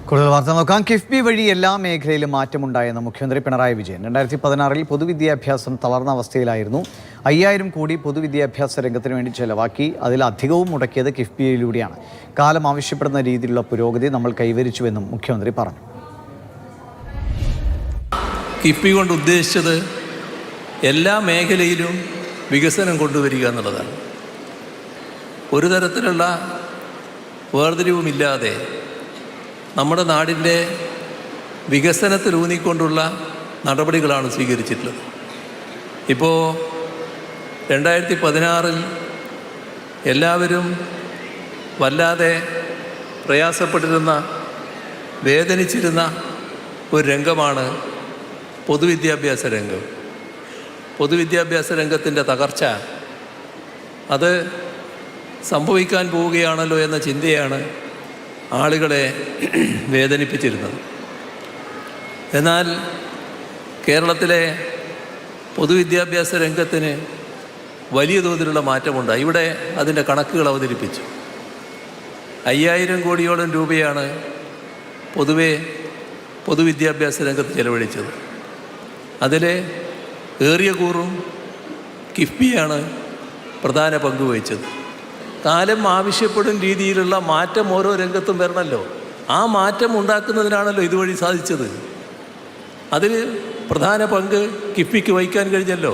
കൂടുതൽ വാർത്ത നോക്കാം. കിഫ്ബി വഴി എല്ലാ മേഖലയിലും മാറ്റമുണ്ടായെന്ന് മുഖ്യമന്ത്രി പിണറായി വിജയൻ. 2016 പൊതുവിദ്യാഭ്യാസം തളർന്ന അവസ്ഥയിലായിരുന്നു. 5000 കോടി പൊതുവിദ്യാഭ്യാസ രംഗത്തിന് വേണ്ടി ചെലവാക്കി. അതിലധികവും മുടക്കിയത് കിഫ്ബിയിലൂടെയാണ്. കാലം ആവശ്യപ്പെടുന്ന രീതിയിലുള്ള പുരോഗതി നമ്മൾ കൈവരിച്ചുവെന്നും മുഖ്യമന്ത്രി പറഞ്ഞു. കിഫ്ബി കൊണ്ട് ഉദ്ദേശിച്ചത് എല്ലാ മേഖലയിലും വികസനം കൊണ്ടുവരിക എന്നുള്ളതാണ്. ഒരു തരത്തിലുള്ള വേർതിരിവുമില്ലാതെ നമ്മുടെ നാടിൻ്റെ വികസനത്തിലൂന്നിക്കൊണ്ടുള്ള നടപടികളാണ് സ്വീകരിച്ചിട്ടുള്ളത്. ഇപ്പോൾ 2016 എല്ലാവരും വല്ലാതെ പ്രയാസപ്പെട്ടിരുന്ന, വേദനിച്ചിരുന്ന ഒരു രംഗമാണ് പൊതുവിദ്യാഭ്യാസ രംഗം. പൊതുവിദ്യാഭ്യാസ രംഗത്തിൻ്റെ തകർച്ച അത് സംഭവിക്കാൻ പോവുകയാണല്ലോ എന്ന ചിന്തയാണ് ആളുകളെ വേദനിപ്പിച്ചിരുന്നത്. എന്നാൽ കേരളത്തിലെ പൊതുവിദ്യാഭ്യാസ രംഗത്തിന് വലിയ തോതിലുള്ള മാറ്റമുണ്ടായി. ഇവിടെ അതിൻ്റെ കണക്കുകൾ അവതരിപ്പിച്ചു. 5000 കോടിയോളം രൂപയാണ് പൊതുവെ പൊതുവിദ്യാഭ്യാസ രംഗത്ത് ചെലവഴിച്ചത്. അതിൽ ഏറിയ കൂറും കിഫ്ബിയാണ് പ്രധാന പങ്ക് വഹിച്ചത്. കാലം ആവശ്യപ്പെടും രീതിയിലുള്ള മാറ്റം ഓരോ രംഗത്തും വരണമല്ലോ. ആ മാറ്റം ഉണ്ടാക്കുന്നതിനാണല്ലോ ഇതുവഴി സാധിച്ചത്. അതിൽ പ്രധാന പങ്ക് കിഫ്ബിക്ക് വഹിക്കാൻ കഴിഞ്ഞല്ലോ.